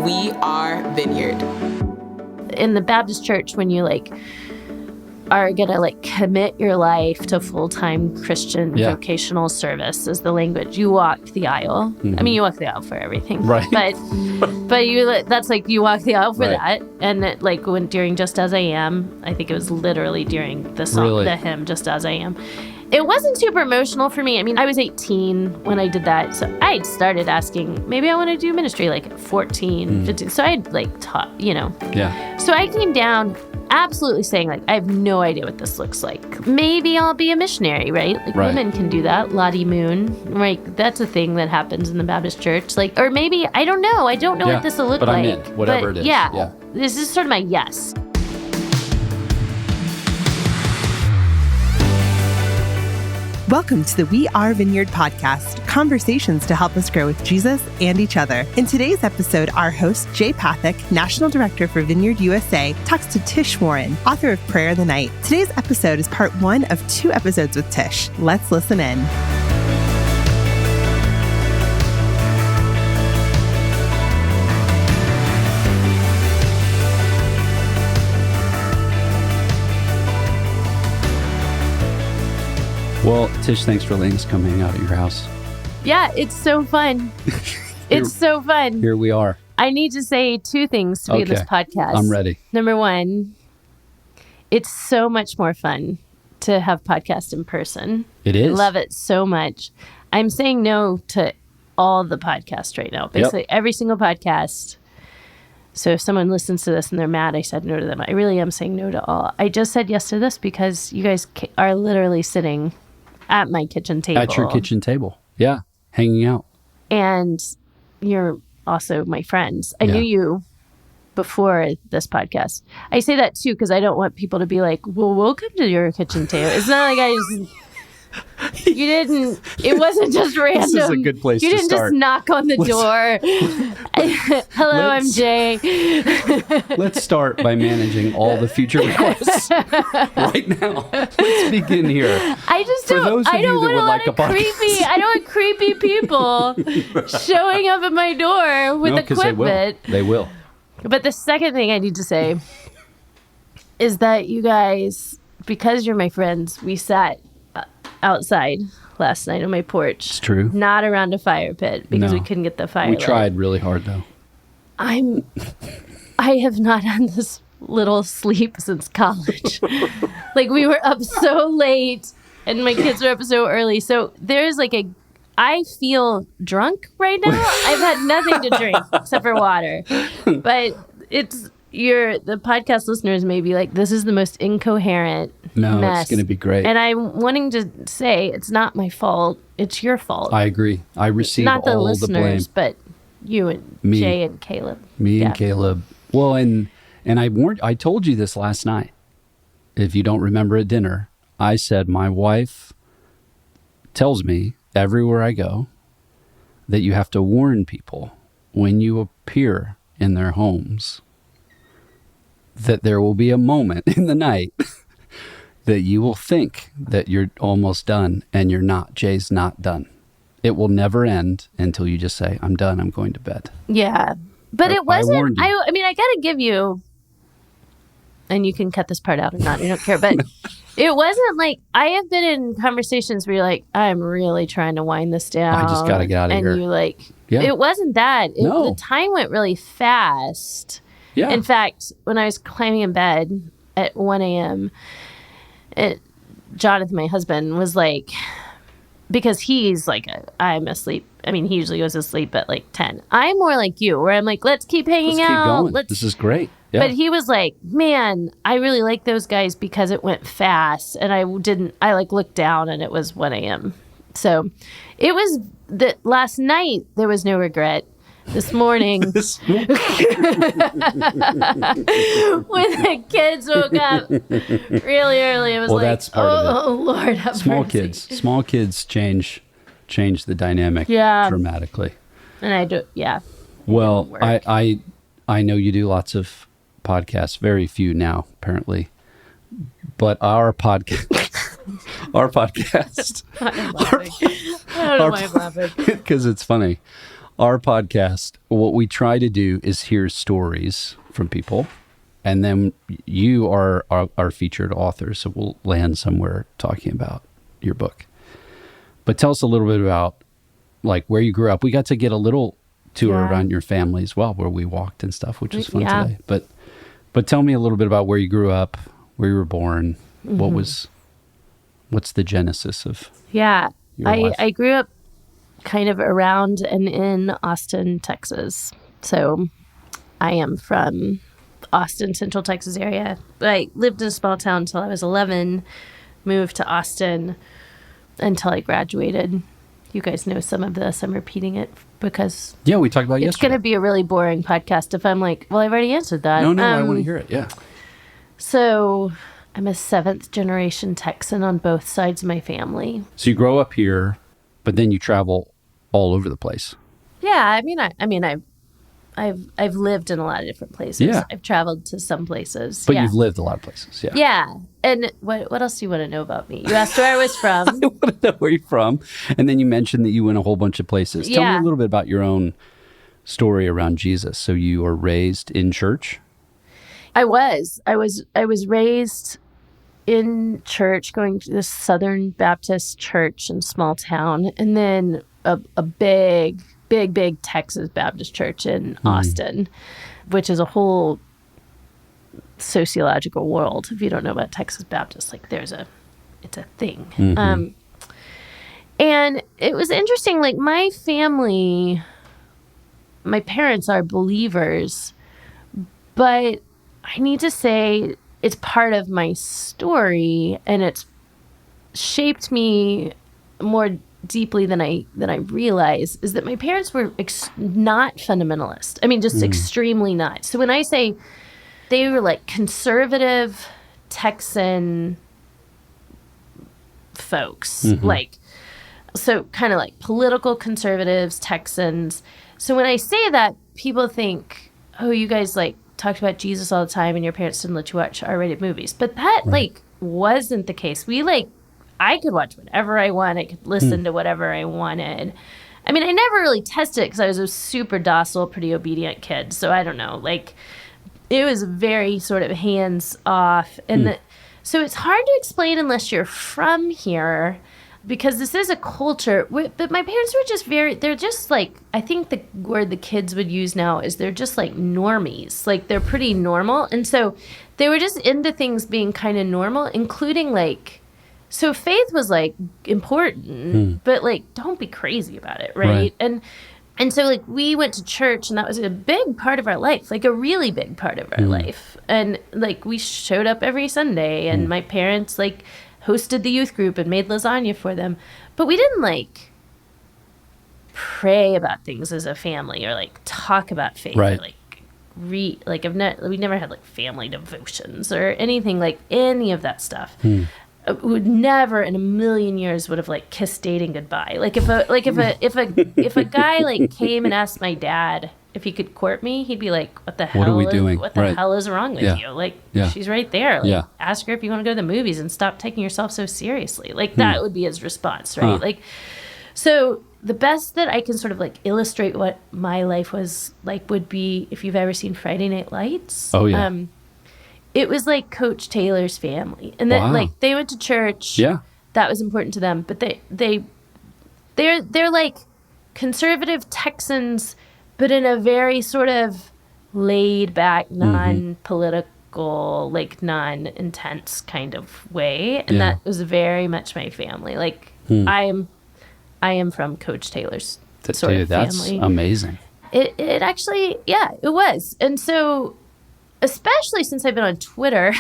We Are Vineyard. In the Baptist church, when you are gonna commit your life to full-time Christian vocational service is the language. You walk the aisle. Mm-hmm. I mean, you walk the aisle for everything, right? But that's you walk the aisle for that. And when during Just As I Am, I think it was literally during the song, the hymn Just As I Am. It wasn't super emotional for me. I mean, I was 18 when I did that, so I had started asking, maybe I want to do ministry at 14, 15. So I had taught, Yeah. So I came down absolutely saying I have no idea what this looks like. Maybe I'll be a missionary, right? Women can do that. Lottie Moon, right? That's a thing that happens in the Baptist church. Or maybe, I don't know. I don't know what this will look like. But I'm in, whatever it is. Yeah. This is sort of my yes. Welcome to the We Are Vineyard podcast, conversations to help us grow with Jesus and each other. In today's episode, our host, Jay Pathak, National Director for Vineyard USA, talks to Tish Warren, author of Prayer of the Night. Today's episode is part 1 of 2 episodes with Tish. Let's listen in. Well, Tish, thanks for letting us come hang out at your house. Yeah, it's so fun. It's so fun. Here we are. I need to say 2 things to be in this podcast. I'm ready. Number 1, it's so much more fun to have podcasts in person. It is. I love it so much. I'm saying no to all the podcasts right now. Basically, every single podcast. So if someone listens to this and they're mad, I said no to them. I really am saying no to all. I just said yes to this because you guys are literally sitting at my kitchen table. At your kitchen table. Yeah. Hanging out. And you're also my friends. I knew you before this podcast. I say that too because I don't want people to be like, well, we'll come to your kitchen table. It's not like I just... You didn't... It wasn't just random. This is a good place to start. You didn't just knock on the door. Hello, I'm Jay. Let's start by managing all the future requests right now. Let's begin here. I don't want creepy people showing up at my door with equipment. They will. But the second thing I need to say is that you guys, because you're my friends, we sat outside last night on my porch. It's true. Not around a fire pit because we couldn't get the fire lit. We tried really hard though. I have not had this little sleep since college. We were up so late and my kids were up so early. So there's I feel drunk right now. I've had nothing to drink except for water. But the podcast listeners may be like, this is the most incoherent mess. It's going to be great. And I'm wanting to say it's not my fault. It's your fault. I agree. I receive not the all listeners, the blame. But you and Jay and Caleb. Me and Caleb. Well, and I told you this last night. If you don't remember at dinner, I said my wife tells me everywhere I go that you have to warn people when you appear in their homes that there will be a moment in the night that you will think that you're almost done and you're not. Jay's not done. It will never end until you just say, I'm done. I'm going to bed. Yeah. But it wasn't, I mean, I got to give you, and you can cut this part out or not. I don't care. But it wasn't I have been in conversations where you're like, I'm really trying to wind this down. I just got to get out of here. And you it wasn't that. No. The time went really fast. Yeah. In fact, when I was climbing in bed at 1 a.m., Jonathan, my husband, was because he's I'm asleep. I mean, he usually goes to sleep at 10. I'm more like you, where I'm let's keep hanging out. Keep going. This is great. Yeah. But he was like, man, I really like those guys because it went fast. And I looked down and it was 1 a.m. So it was last night, there was no regret. This morning, when the kids woke up really early, it was that's part of it. Oh Lord, have mercy. Small kids change the dynamic dramatically. And I do, Well, I know you do lots of podcasts, very few now, apparently, but our podcast, I don't know why I'm laughing. Because it's funny. our podcast, what we try to do is hear stories from people. And then you are our featured author. So we'll land somewhere talking about your book. But tell us a little bit about like where you grew up. We got to get a little tour around your family as well, where we walked and stuff, which was fun today. But tell me a little bit about where you grew up, where you were born. What's the genesis of your life? I grew up kind of around and in Austin, Texas. So I am from Austin, Central Texas area. I lived in a small town until I was 11, moved to Austin until I graduated. You guys know some of this. I'm repeating it because we talked about it's yesterday. going to be a really boring podcast if I'm like, well, I've already answered that. No, I want to hear it. Yeah. So I'm a 7th generation Texan on both sides of my family. So you grow up here, but then you travel all over the place. Yeah, I've lived in a lot of different places. Yeah. I've traveled to some places. But you've lived a lot of places. Yeah. Yeah. And what else do you want to know about me? You asked where I was from. I want to know where you're from. And then you mentioned that you went a whole bunch of places. Tell me a little bit about your own story around Jesus. So you were raised in church? I was raised in church, going to this Southern Baptist church in a small town, and then a big Texas Baptist church in Austin, which is a whole sociological world. If you don't know about Texas Baptist, like it's a thing. And it was interesting, like my family, my parents are believers, but I need to say it's part of my story, and it's shaped me more deeply than I realize, is that my parents were not fundamentalist. I mean, just extremely not. So when I say they were like conservative Texan folks, like, so kind of like political conservatives, Texans. So when I say that, people think, oh, you guys like talked about Jesus all the time and your parents didn't let you watch R-rated movies. But that like wasn't the case. I could watch whatever I want. I could listen to whatever I wanted. I mean, I never really tested it because I was a super docile, pretty obedient kid. So I don't know, like it was very sort of hands off. And so it's hard to explain unless you're from here, because this is a culture. But my parents were they're just like, I think the word the kids would use now is they're just like normies. Like they're pretty normal. And so they were just into things being kind of normal, including like, so faith was like important, but like don't be crazy about it, right? And so like we went to church, and that was a big part of our life, like a really big part of our life. And like we showed up every Sunday, and my parents like hosted the youth group and made lasagna for them. But we didn't like pray about things as a family or like talk about faith or like we never had like family devotions or anything like any of that stuff. Would never in a million years would have like kissed dating goodbye. Like if a guy like came and asked my dad if he could court me, he'd be like, "What the hell? What are we doing? What the hell is wrong with you? Like she's right there. Like ask her if you want to go to the movies and stop taking yourself so seriously." Like that would be his response, right? Like so the best that I can sort of like illustrate what my life was like would be if you've ever seen Friday Night Lights. Oh yeah. It was like Coach Taylor's family, and then like they went to church. Yeah, that was important to them. But they're like conservative Texans, but in a very sort of laid back, non-political, like non-intense kind of way, and that was very much my family. Like I am from Coach Taylor's sort of family. That's amazing. It actually, it was, and so. Especially since I've been on Twitter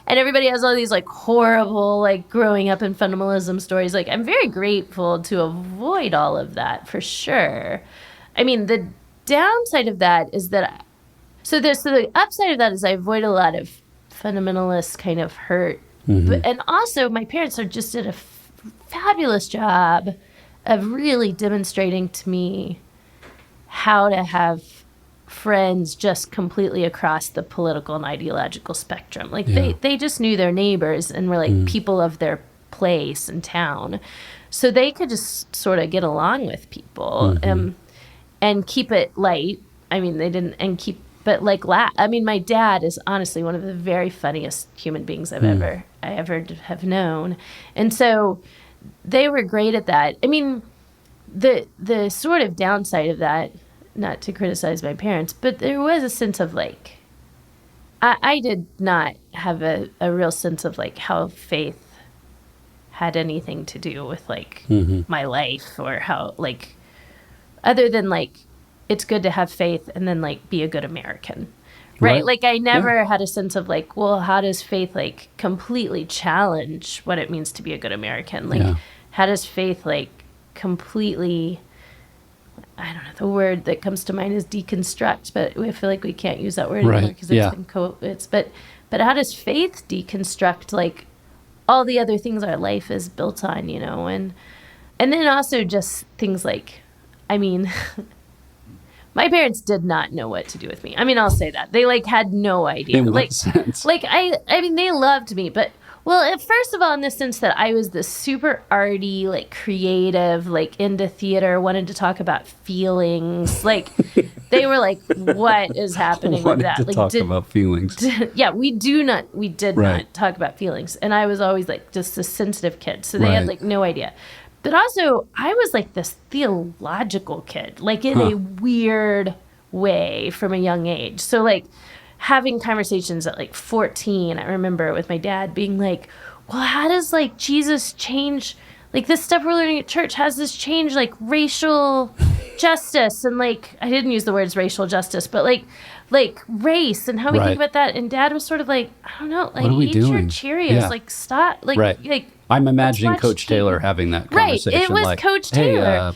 and everybody has all these like horrible, like growing up in fundamentalism stories. Like I'm very grateful to avoid all of that for sure. I mean, the downside of that is that, so the upside of that is I avoid a lot of fundamentalist kind of hurt. And also my parents just did a fabulous job of really demonstrating to me how to have friends just completely across the political and ideological spectrum. Like they just knew their neighbors and were like people of their place and town. So they could just sort of get along with people. and keep it light. I mean, they didn't, and keep, but like, I mean, my dad is honestly one of the very funniest human beings I ever have known. And so they were great at that. I mean, the sort of downside of that, not to criticize my parents, but there was a sense of like, I did not have a real sense of like how faith had anything to do with like my life, or how like, other than like, it's good to have faith and then like be a good American, right? Like I never had a sense of like, well, how does faith like completely challenge what it means to be a good American? Like how does faith like completely, I don't know, the word that comes to mind is deconstruct, but I feel like we can't use that word anymore because it's been but how does faith deconstruct like all the other things our life is built on, you know? And then also just things like, I mean, my parents did not know what to do with me. I mean, I'll say that. They like had no idea. In what like, sense? Like I mean, they loved me, but first of all, in the sense that I was this super arty, like creative, like into theater, wanted to talk about feelings. Like they were like, "What is happening with that?" To like talk about feelings. We did not talk about feelings, and I was always like just a sensitive kid, so they had like no idea. But also, I was like this theological kid, like in a weird way from a young age. So like having conversations at like 14, I remember with my dad being like, well, how does like Jesus change, like this stuff we're learning at church, has this change like racial justice? And like, I didn't use the words racial justice, but like race and how we think about that. And dad was sort of like, I don't know, like eat your Cheerios, like stop, like I'm imagining Coach Taylor having that conversation. Right, it was like, Coach Taylor.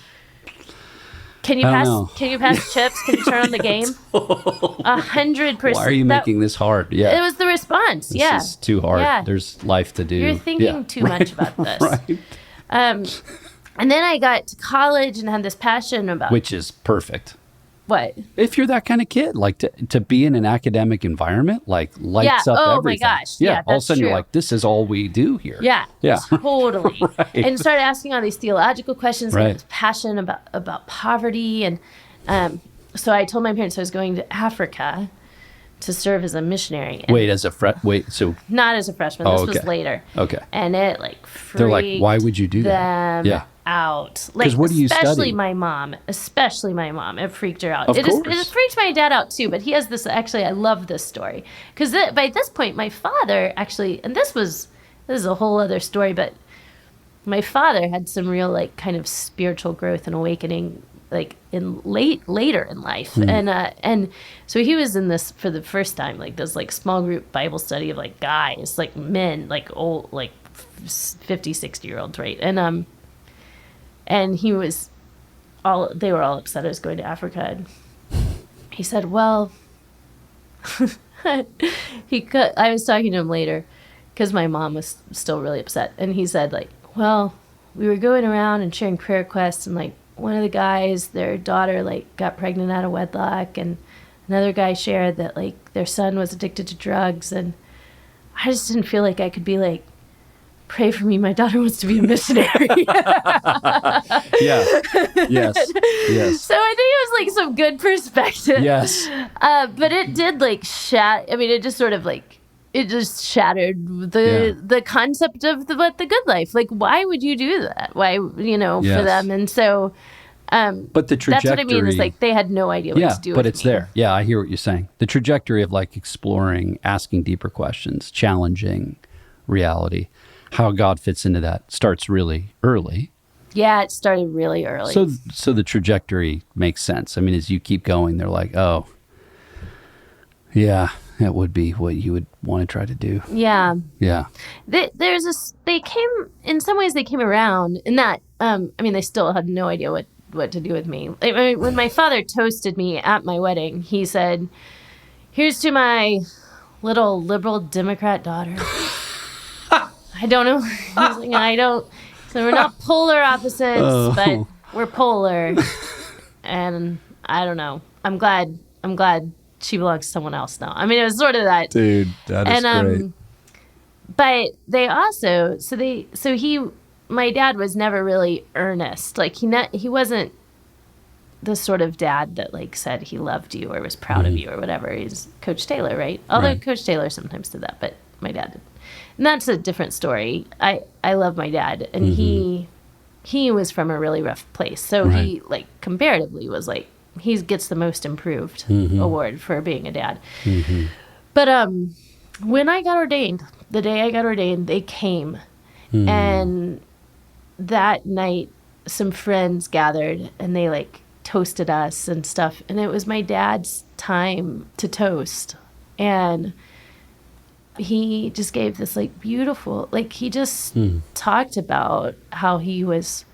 Can you pass chips? Can you turn on the game? 100%. Why are you making this hard? Yeah, it was the response. This is too hard. Yeah. There's life to do. You're thinking too much about this. Right. And then I got to college and had this passion about, which is perfect. What? If you're that kind of kid, like to be in an academic environment, like lights up everything. Oh my gosh. Yeah, all of a sudden you're like, this is all we do here. Yeah. Totally. And started asking all these theological questions. And I was passionate about poverty. And so I told my parents I was going to Africa to serve as a missionary. And so not as a freshman. This was later. Okay. And it like freaked they're like, why would you do that? Out. Like, what do you especially study? my mom, it freaked her out. Of course. It freaked my dad out too, but he has this, actually, I love this story. Because by this point, my father actually, and this is a whole other story, but my father had some real, like, kind of spiritual growth and awakening, like, later in life. And so he was in this, for the first time, like, this, like, small group Bible study of, like, guys, like, men, like, old, like, 50, 60-year-olds, right? And they were all upset I was going to Africa. And he said, well, I was talking to him later because my mom was still really upset. And he said, like, well, we were going around and sharing prayer requests, and like one of the guys, their daughter like got pregnant out of wedlock, and another guy shared that like their son was addicted to drugs. And I just didn't feel like I could be like, pray for me, my daughter wants to be a missionary. Yes. So I think it was like some good perspective. Yes. But it did like it just sort of like, it just shattered the concept of the good life. Like, why would you do that? Why, for them? And so, but the trajectory, that's what I mean, is like they had no idea what to do with but it's me. there. Yeah, I hear what you're saying. The trajectory of like exploring, asking deeper questions, challenging reality, how God fits into that starts really early. Yeah, it started really early. So the trajectory makes sense. I mean, as you keep going, they're like, oh, yeah, that would be what you would want to try to do. Yeah. Yeah. They came, in some ways they came around in that, they still had no idea what to do with me. When my father toasted me at my wedding, he said, here's to my little liberal Democrat daughter. I don't know. So we're not polar opposites, but we're polar. And I don't know. I'm glad she belongs to someone else now. I mean, it was sort of that. Dude, that is great. But they also, my dad was never really earnest. Like he wasn't the sort of dad that like said he loved you or was proud of you or whatever. He's Coach Taylor, right? Although Right. Coach Taylor sometimes did that, but my dad did. And that's a different story. I love my dad, and he was from a really rough place. So he like comparatively was like, he gets the most improved award for being a dad. But when I got ordained, the day I got ordained, they came. And that night, some friends gathered and they like toasted us and stuff. And it was my dad's time to toast. And he just gave this like beautiful, like he just talked about how he was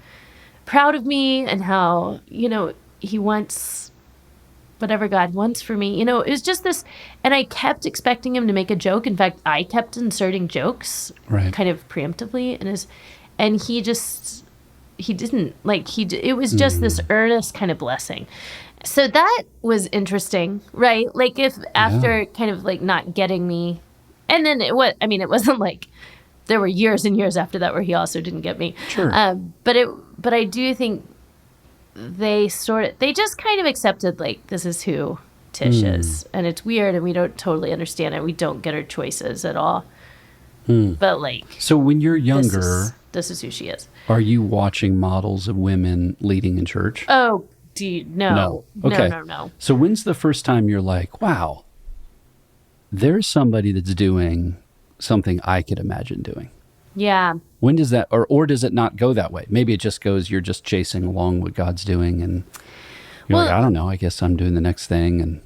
proud of me and how, you know, he wants whatever God wants for me. You know, it was just this, and I kept expecting him to make a joke. In fact, I kept inserting jokes kind of preemptively and he didn't, like it was just this earnest kind of blessing. So that was interesting, right? Like if after kind of like not getting me, and then it wasn't like there were years and years after that where he also didn't get me. Sure. But I do think they just kind of accepted like this is who Tish is, and it's weird and we don't totally understand it. We don't get her choices at all. But like, so when you're younger, this is who she is. are you watching models of women leading in church? Oh, no. Okay. No. So when's the first time you're like, wow, there's somebody that's doing something I could imagine doing? Yeah. When does that, or does it not go that way? Maybe it just goes, you're just chasing along what God's doing, and you're like, I don't know, I guess I'm doing the next thing. And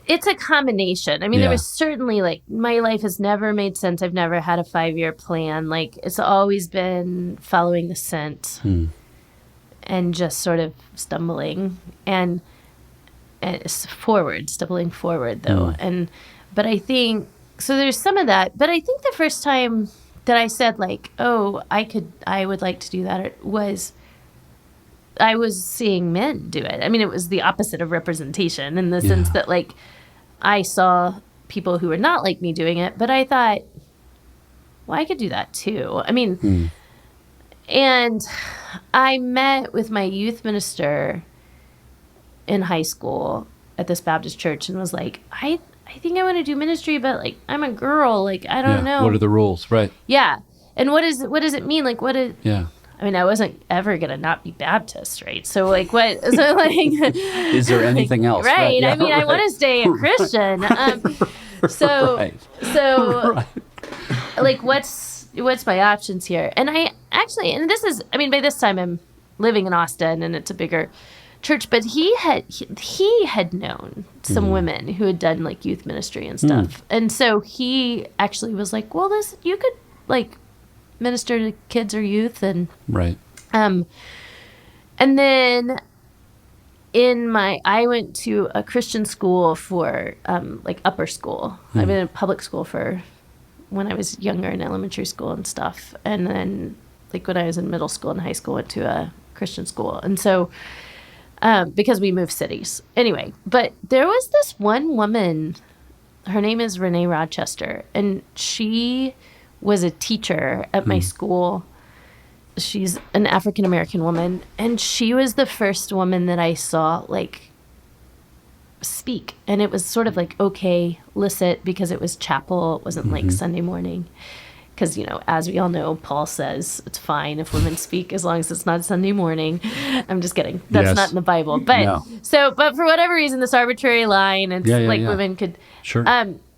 it's a combination. I mean, there was certainly like, my life has never made sense. I've never had a 5-year plan. Like it's always been following the scent and just sort of stumbling and stumbling forward though. But I think, so there's some of that, but I think the first time that I said like, oh, I would like to do that was I was seeing men do it. I mean, it was the opposite of representation in the sense that like I saw people who were not like me doing it, but I thought, well, I could do that too. I mean, and I met with my youth minister in high school at this Baptist church and was like, I think I want to do ministry, but like I'm a girl, like I don't know. What are the rules, right? Yeah. And what does it mean? Like Yeah. I mean, I wasn't ever gonna not be Baptist, right? So like what so like Is there anything else? Right. Yeah, I mean, I want to stay a Christian. So like what's my options here? And I actually, and this is, I mean, by this time I'm living in Austin and it's a bigger church, but he had known some women who had done like youth ministry and stuff. And so he actually was like, well, you could like minister to kids or youth. And and then I went to a Christian school for like upper school. I've been in public school for when I was younger in elementary school and stuff. And then like when I was in middle school and high school, went to a Christian school. And so because we moved cities. Anyway, but there was this one woman, her name is Renee Rochester, and she was a teacher at my school. She's an African-American woman, and she was the first woman that I saw, like, speak. And it was sort of like, okay, licit, because it was chapel. It wasn't like Sunday morning. Because, you know, as we all know, Paul says it's fine if women speak as long as it's not Sunday morning. I'm just kidding. That's not in the Bible. But but for whatever reason, this arbitrary line, it's women could. Sure.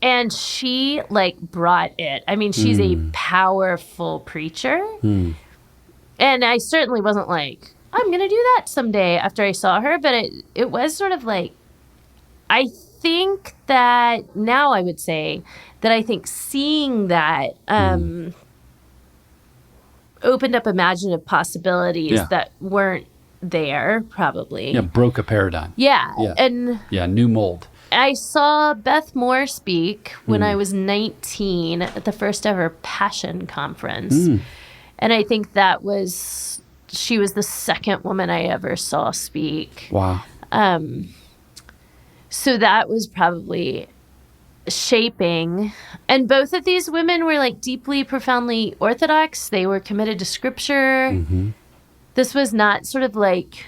And she like brought it. I mean, she's a powerful preacher. And I certainly wasn't like, I'm going to do that someday after I saw her. But it was sort of like, I think that now I would say that I think seeing that opened up imaginative possibilities that weren't there probably. Yeah, broke a paradigm. Yeah. And new mold. I saw Beth Moore speak when I was 19 at the first ever Passion Conference. And I think she was the second woman I ever saw speak. Wow. So that was probably shaping. And both of these women were like deeply, profoundly Orthodox. They were committed to Scripture. This was not sort of like,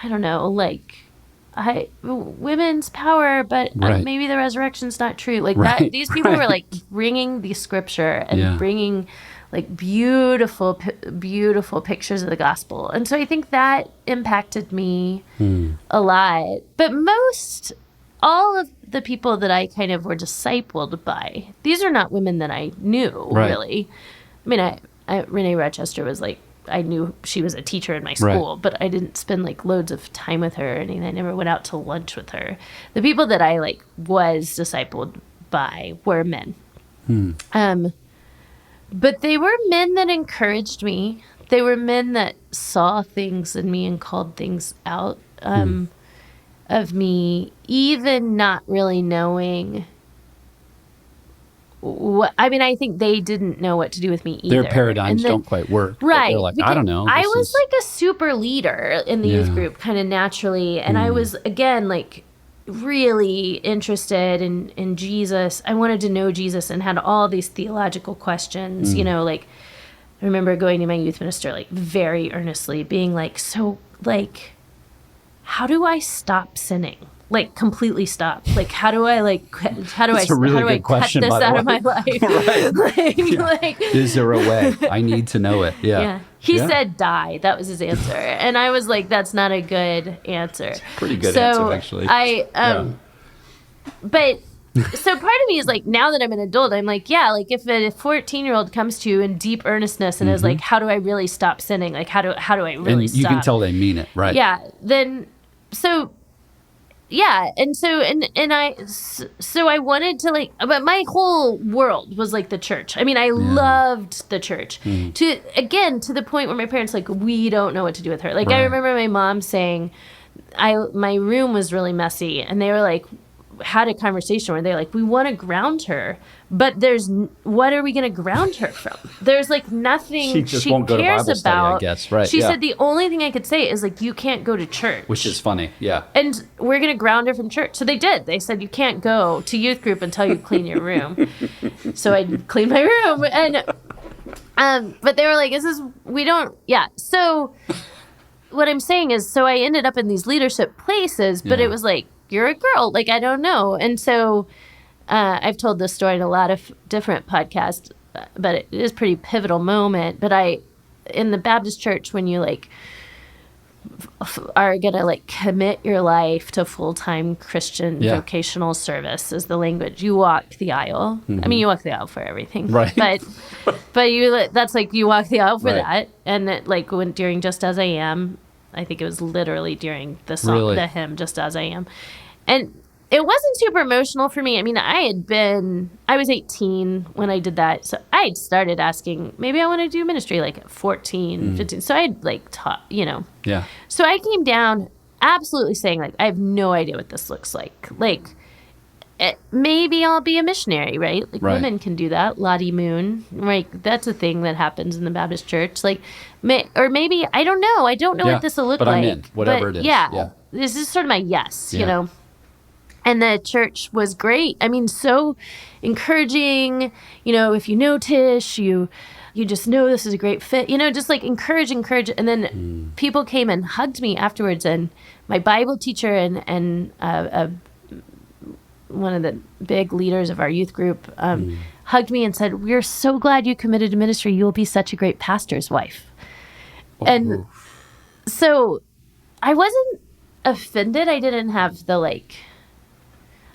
I don't know, like women's power, but maybe the resurrection's not true. Like that, these people were like bringing the scripture and bringing like beautiful pictures of the gospel. And so I think that impacted me a lot. But all of the people that I kind of were discipled by, these are not women that I knew really. I mean, Renee Rochester was like, I knew she was a teacher in my school, but I didn't spend like loads of time with her or anything. I never went out to lunch with her. The people that I like was discipled by were men. But they were men that encouraged me. They were men that saw things in me and called things out of me, even not really knowing what. I mean, I think they didn't know what to do with me either. Their paradigms don't quite work. Right. They're like, I don't know. I was like a super leader in the youth group kind of naturally. And I was, again, like really interested in Jesus. I wanted to know Jesus and had all these theological questions, you know, like I remember going to my youth minister, like very earnestly being like, so like, how do I stop sinning? Like completely stop. Like how do I cut this out of my life? Like, is there a way? I need to know it. Yeah. He said die. That was his answer. And I was like, that's not a good answer. Pretty good answer, actually. But so part of me is like, now that I'm an adult, I'm like, yeah, like if a 14-year-old comes to you in deep earnestness and is like, how do I really stop sinning? Like, how do I really stop? You can tell they mean it, right? Yeah. Then, so yeah. And so, so I wanted to like, but my whole world was like the church. I mean, I loved the church to the point where my parents like, we don't know what to do with her. Like, I remember my mom saying, my room was really messy and they were like, had a conversation where they're like, we want to ground her, but what are we going to ground her from? There's like nothing she won't go cares to Bible study, about. I guess. Right. She said the only thing I could say is like, you can't go to church. Which is funny. Yeah. And we're going to ground her from church. So they did. They said, you can't go to youth group until you clean your room. So I cleaned my room and, but they were like, So what I'm saying is, so I ended up in these leadership places, but it was like, you're a girl, like, I don't know. And so I've told this story in a lot of different podcasts, but it is a pretty pivotal moment. But in the Baptist church, when you like are going to like commit your life to full-time Christian vocational service is the language. You walk the aisle. I mean, you walk the aisle for everything. Right. But that's like, you walk the aisle for that. And it like during Just As I Am, I think it was literally during the song, the hymn, Just As I Am. And it wasn't super emotional for me. I mean, I was 18 when I did that. So I had started asking, maybe I want to do ministry like at 14, 15. So I'd like taught, you know. Yeah. So I came down absolutely saying like, I have no idea what this looks like. Like, maybe I'll be a missionary, right? Like women can do that. Lottie Moon, right? That's a thing that happens in the Baptist church. Like, or maybe, I don't know. I don't know what this will look like. But I'm in, whatever it is. Yeah. This is sort of my yes, you know. And the church was great. I mean, so encouraging. You know, if you know Tish, you just know this is a great fit. You know, just like encourage. And then people came and hugged me afterwards. And my Bible teacher and one of the big leaders of our youth group hugged me and said, "We're so glad you committed to ministry. You will be such a great pastor's wife." And so I wasn't offended. I didn't have the like,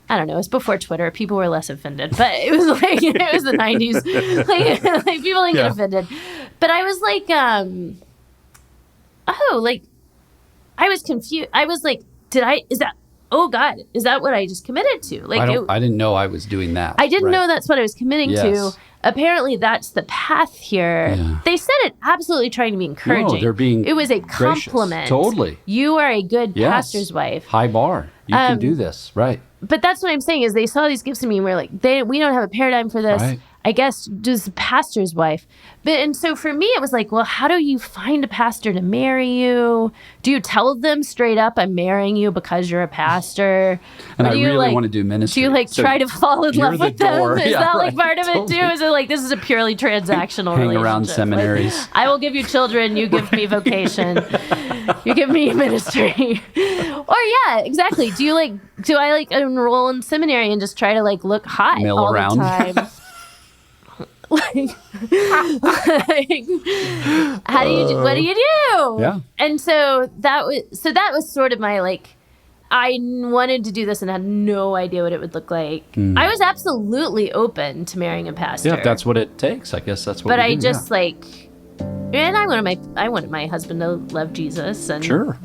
I don't know, it was before Twitter. People were less offended, but it was like, it was the 90s. Like people didn't get offended. But I was like, I was confused. I was like, oh God, is that what I just committed to? Like, I didn't know I was doing that. I didn't know that's what I was committing to. Apparently that's the path here. Yeah. They said it absolutely trying to be encouraging. No, they're being It was a gracious. compliment. Totally. You are a good pastor's wife. High bar. You can do this. Right. But that's what I'm saying is they saw these gifts in me and we're like, we don't have a paradigm for this. Right. I guess just pastor's wife. And so for me, it was like, well, how do you find a pastor to marry you? Do you tell them straight up, I'm marrying you because you're a pastor? And I really want to do ministry. Do you like try to fall in love with them? Is that like part of it too? Is it like, this is a purely transactional relationship? Hang around seminaries. Like, I will give you children, you give me vocation. You give me ministry. Or yeah, exactly. Do I like enroll in seminary and just try to like look hot Mill all around. the time? like, how do you do, what do you do? Yeah. And so that was sort of my like, I wanted to do this and had no idea what it would look like. I was absolutely open to marrying a pastor. Yeah, if that's what it takes. I guess that's what. But we I do, just like, and I wanted my husband to love Jesus. And Sure.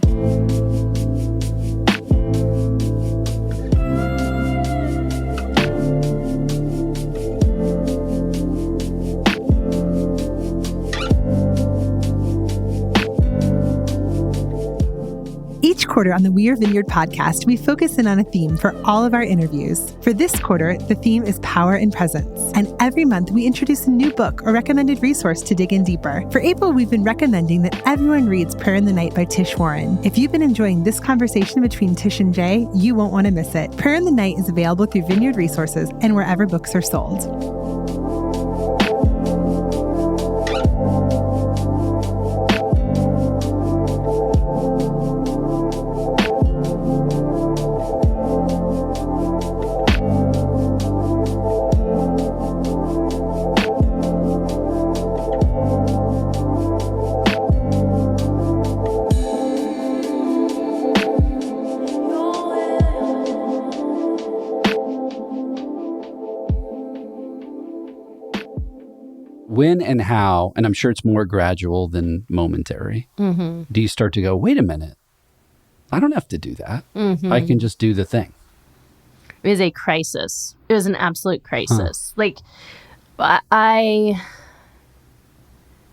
Each quarter on the We Are Vineyard podcast, we focus in on a theme for all of our interviews. For this quarter, the theme is power and presence. And every month, we introduce a new book or recommended resource to dig in deeper. For April, we've been recommending that everyone reads Prayer in the Night by Tish Warren. If you've been enjoying this conversation between Tish and Jay, you won't want to miss it. Prayer in the Night is available through Vineyard Resources and wherever books are sold. When and how, and I'm sure it's more gradual than momentary, do you start to go, wait a minute, I don't have to do that. I can just do the thing. It was a crisis. It was an absolute crisis. Like, I...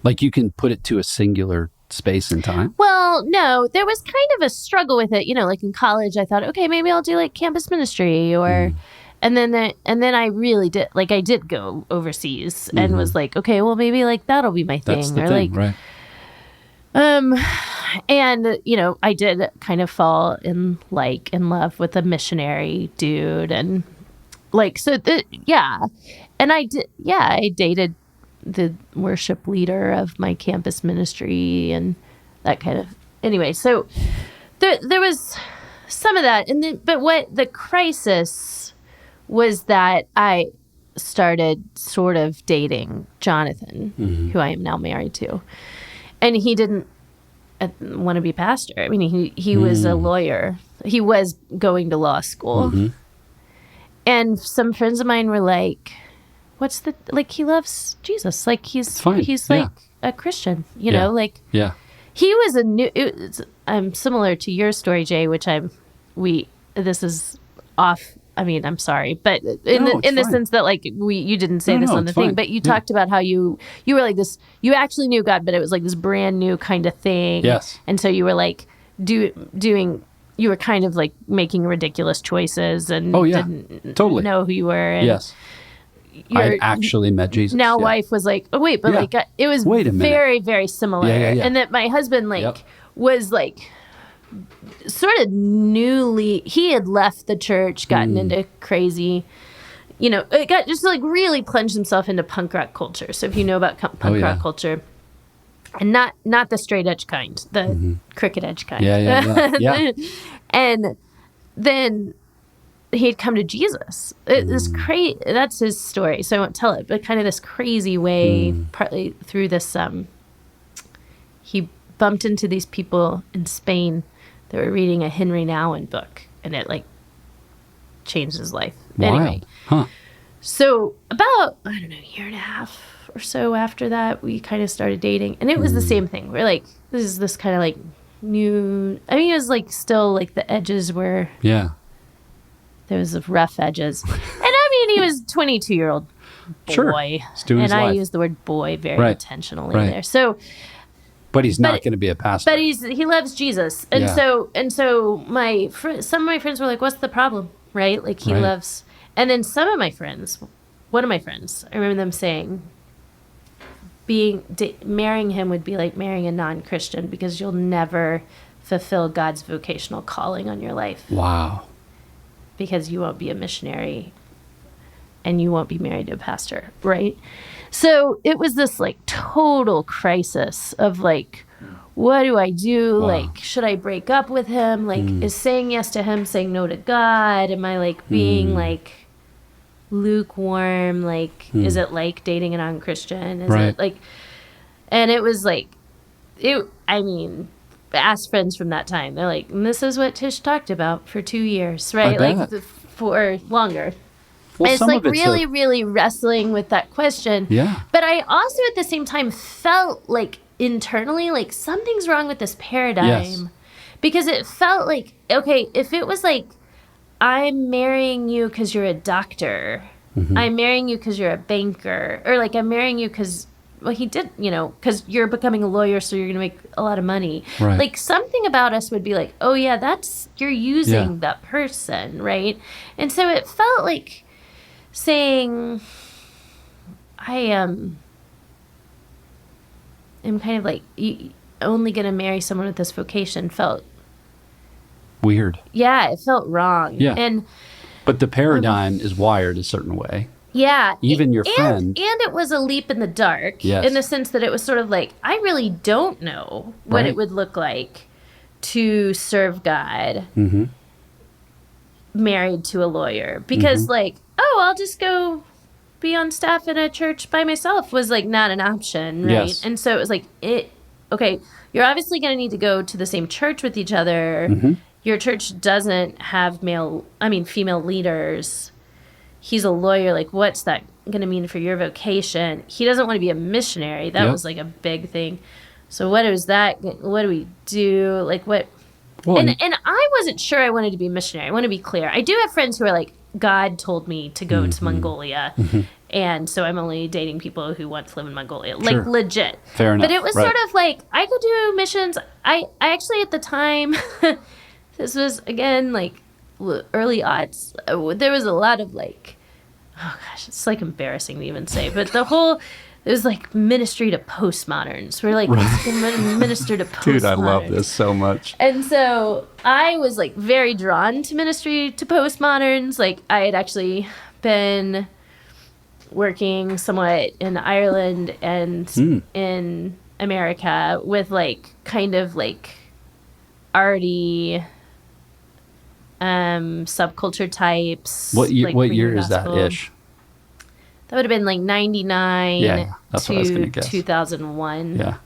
Like you can put it to a singular space and time? Well, no, there was kind of a struggle with it. You know, like in college, I thought, okay, maybe I'll do like campus ministry or... And then I really did, like I did go overseas and was like, okay, well maybe like that'll be my thing. That's the or thing, like, right. And, you know, I did kind of fall in love with a missionary dude. And like, so yeah. And I dated the worship leader of my campus ministry and that kind of, anyway, so there was some of that. And then, but what the crisis was that I started sort of dating Jonathan, who I am now married to. And he didn't want to be pastor. I mean, he was a lawyer. He was going to law school. And some friends of mine were like, he loves Jesus. Like he's like a Christian, you know, like he was I'm similar to your story, Jay, which this is off. I mean, I'm sorry, but in the sense that like you didn't say this on the thing, but you talked about how you were like this, you actually knew God, but it was like this brand new kind of thing. Yes. And so you were like you were kind of like making ridiculous choices and didn't know who you were. And yes. I actually met Jesus. Now wife was like, oh wait, but like it was very, very similar. And that my husband was like, sort of he had left the church, gotten into crazy, you know, it got just like really plunged himself into punk rock culture. So if you know about punk rock culture, and not the straight edge kind, the crooked edge kind. Yeah. And then he'd come to Jesus. That's his story. So I won't tell it, but kind of this crazy way, partly through this, he bumped into these people in Spain. They were reading a Henry Nouwen book, and it like changed his life. Wild. Anyway, so about a year and a half or so after that, we kind of started dating, and it was the same thing. We're like, this is this kind of like new. I mean, it was like still like the edges were there was rough edges, and I mean, he was 22-year-old boy, sure. He's doing his and I life. use the word boy very intentionally there. So. But he's not going to be a pastor. But he loves Jesus, and so some of my friends were like, "What's the problem?" Right? Like he loves, and then some of my friends, one of my friends, I remember them saying, marrying him would be like marrying a non-Christian because you'll never fulfill God's vocational calling on your life. Wow. Because you won't be a missionary, and you won't be married to a pastor, right? So it was this like total crisis of like, what do I do? Wow. Like, should I break up with him? Like, is saying yes to him saying no to God? Am I like being like lukewarm? Like, is it like dating a non-Christian? Is it like, and it was like, I mean, ask friends from that time. They're like, this is what Tish talked about for 2 years, right? Like for longer. Well, it's like really, really wrestling with that question. Yeah. But I also at the same time felt like internally, like something's wrong with this paradigm. Because it felt like, okay, if it was like, I'm marrying you because you're a doctor, I'm marrying you because you're a banker, or like I'm marrying you because, well, he did, you know, because you're becoming a lawyer, so you're going to make a lot of money. Right. Like something about us would be like, oh yeah, you're using that person, right? And so it felt like saying, I am kind of like only going to marry someone with this vocation felt weird. Yeah, it felt wrong. Yeah. But the paradigm is wired a certain way. Yeah. Even your friend. And it was a leap in the dark in the sense that it was sort of like, I really don't know what it would look like to serve God married to a lawyer. Because like, oh, I'll just go be on staff in a church by myself was like not an option, right? Yes. And so it was like, okay, you're obviously going to need to go to the same church with each other. Your church doesn't have female leaders. He's a lawyer. Like, what's that going to mean for your vocation? He doesn't want to be a missionary. That was like a big thing. So what is that? What do we do? Like what? Well, and I wasn't sure I wanted to be a missionary. I want to be clear. I do have friends who are like, God told me to go to Mongolia. And so I'm only dating people who want to live in Mongolia. Like legit. Fair enough. But it was sort of like, I could do missions. I actually at the time, this was again like early aughts. There was a lot of like, oh gosh, it's like embarrassing to even say, but it was like ministry to postmoderns. We're like, minister to postmoderns. Dude, I love this so much. And so I was like very drawn to ministry to postmoderns. Like I had actually been working somewhat in Ireland and in America with like kind of like arty subculture types. What year is gospel. that ish? That would have been like 99 that's what I was gonna to guess. 2001. Yeah.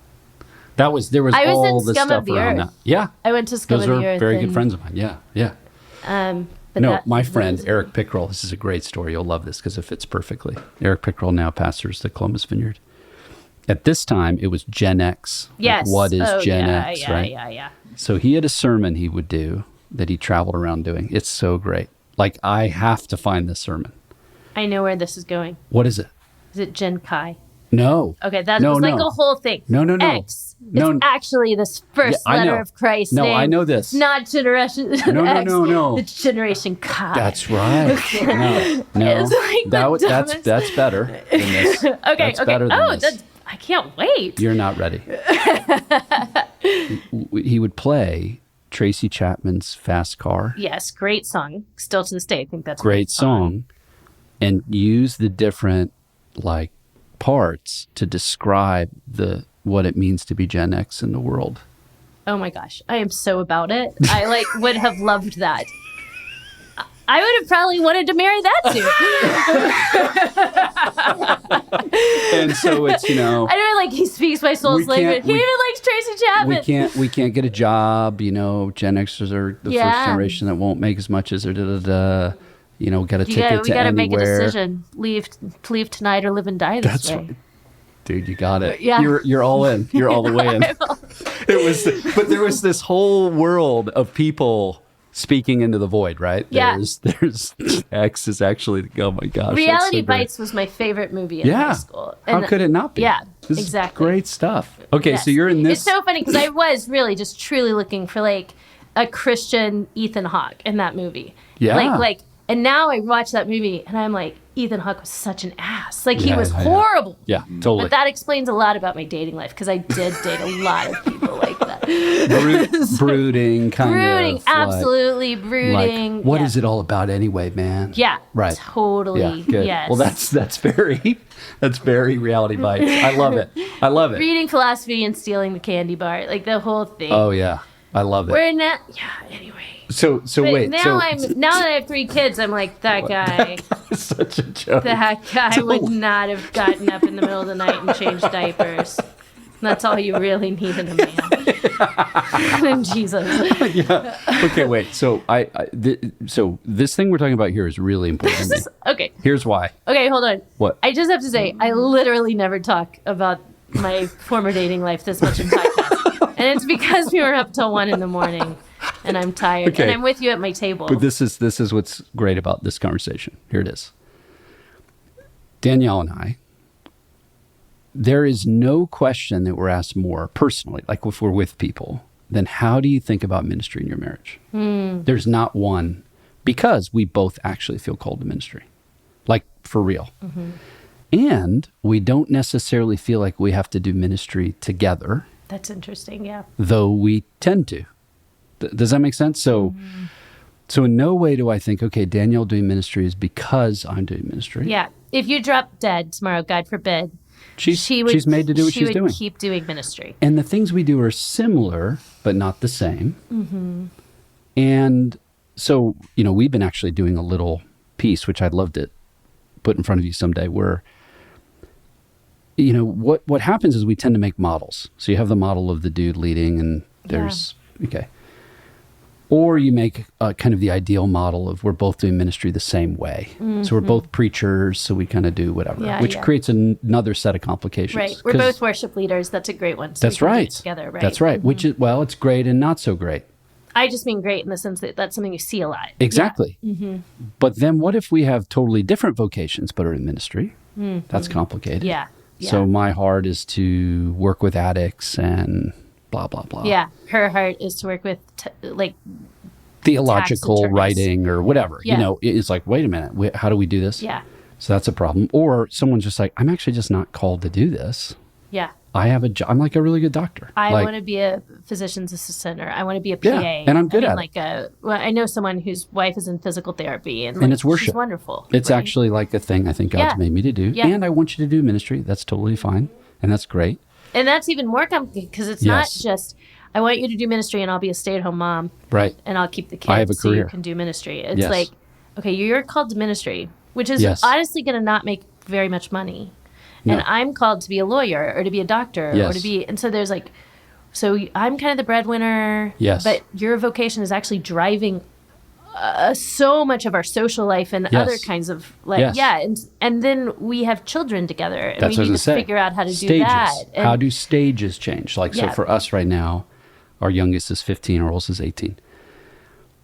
There was I was all in the Scum stuff of the around Earth. that. Yeah. I went to Scum Those of the are Earth. very good friends of mine. Yeah. But No, my friend, Eric Pickerel, this is a great story. You'll love this because it fits perfectly. Eric Pickerel now pastors the Columbus Vineyard. At this time, it was Gen X. Yes. Like, what is Gen X, right? Yeah. So he had a sermon he would do that he traveled around doing. It's so great. Like, I have to find this sermon. I know where this is going. What is it? Is it Gen Chi? No. Okay, that was like a whole thing. No. X. It's actually this first letter of Christ's name. No, I know this. Not Generation X. No. It's Generation Chi. That's right. No. It's like that's better than this. Okay. Better than this. I can't wait. You're not ready. He would play Tracy Chapman's Fast Car. Yes, great song. Still to this day, I think that's great song. And use the different like parts to describe what it means to be Gen X in the world. Oh my gosh, I am so about it. I like would have loved that. I would have probably wanted to marry that dude. And so it's, I know, like he speaks my soul's language. He even likes Tracy Chapman. We can't get a job. Gen Xers are the first generation that won't make as much as their got a ticket to anywhere. We got to make a decision. Leave tonight or live and die this way. Right. Dude, you got it. Yeah. You're all in. You're all the way in. But there was this whole world of people speaking into the void, right? Yeah. There's X is actually, oh my gosh. Reality Bites was my favorite movie in high school. And how could it not be? Yeah, this exactly. Is great stuff. Okay, yes. So you're in this. It's so funny because I was really just truly looking for like a Christian Ethan Hawke in that movie. Yeah. And now I watch that movie and I'm like, Ethan Hawke was such an ass. Like he was horrible. Yeah, totally. But that explains a lot about my dating life because I did date a lot of people like that. Brooding, kind of. Absolutely brooding. Like, what is it all about anyway, man? Yeah. Right. Totally. Yeah, good. Yes. Well, that's very Reality Bites. I love it. I love it. Reading philosophy and stealing the candy bar, like the whole thing. Oh yeah, I love it. We're not. Yeah. Anyway. So But wait. now now that I have 3 kids, I'm like that guy. It's such a joke. That guy would not have gotten up in the middle of the night and changed diapers. That's all you really need in a man. And Jesus. Yeah. Okay, wait. So so this thing we're talking about here is really important to me. Okay. Here's why. Okay, hold on. What? I just have to say, I literally never talk about my former dating life this much in podcast. And it's because we were up till 1 a.m. and I'm tired. Okay. And I'm with you at my table. But this is what's great about this conversation. Here it is. Danielle and I, there is no question that we're asked more personally, like if we're with people, than how do you think about ministry in your marriage? There's not one, because we both actually feel called to ministry, like for real. And we don't necessarily feel like we have to do ministry together, That's interesting, yeah. though we tend to. Does that make sense? So in no way do I think, okay, Danielle doing ministry is because I'm doing ministry. Yeah. If you drop dead tomorrow, God forbid, She's made to do what she's doing. She would keep doing ministry. And the things we do are similar, but not the same. And so, we've been actually doing a little piece, which I'd love to put in front of you someday, where, what happens is we tend to make models. So you have the model of the dude leading, and there's, okay. Or you make kind of the ideal model of we're both doing ministry the same way. So we're both preachers, so we kind of do whatever, which creates another set of complications. Right. We're both worship leaders. That's a great one. So that's we can do right. it together, right? That's right. Which is, well, it's great and not so great. I just mean great in the sense that that's something you see a lot. Exactly. But then what if we have totally different vocations but are in ministry? That's complicated. Yeah. So my heart is to work with addicts and blah, blah, blah. Yeah. Her heart is to work with theological writing or whatever. It's like, wait a minute, how do we do this? Yeah. So that's a problem. Or someone's just like, I'm actually just not called to do this. Yeah. I have a job. I'm like a really good doctor. I want to be a physician's assistant, or I want to be a PA. And I'm good at it. I know someone whose wife is in physical therapy, and it's worship. She's wonderful. It's actually like a thing I think God's made me to do. Yeah. And I want you to do ministry. That's totally fine. And that's great. And that's even more complicated because it's not just, I want you to do ministry and I'll be a stay-at-home mom. Right. And I'll keep the kids I have a so career. you can do ministry. It's like, okay, you're called to ministry, which is Yes. honestly going to not make very much money. No. And I'm called to be a lawyer or to be a doctor or to be, and so there's like, so I'm kind of the breadwinner. Yes. But your vocation is actually driving so much of our social life and other kinds of and then we have children together and That's we what I need was to gonna say. figure out how to Stages. do that. And How do stages change? Like, so for us right now, our youngest is 15, our oldest is 18.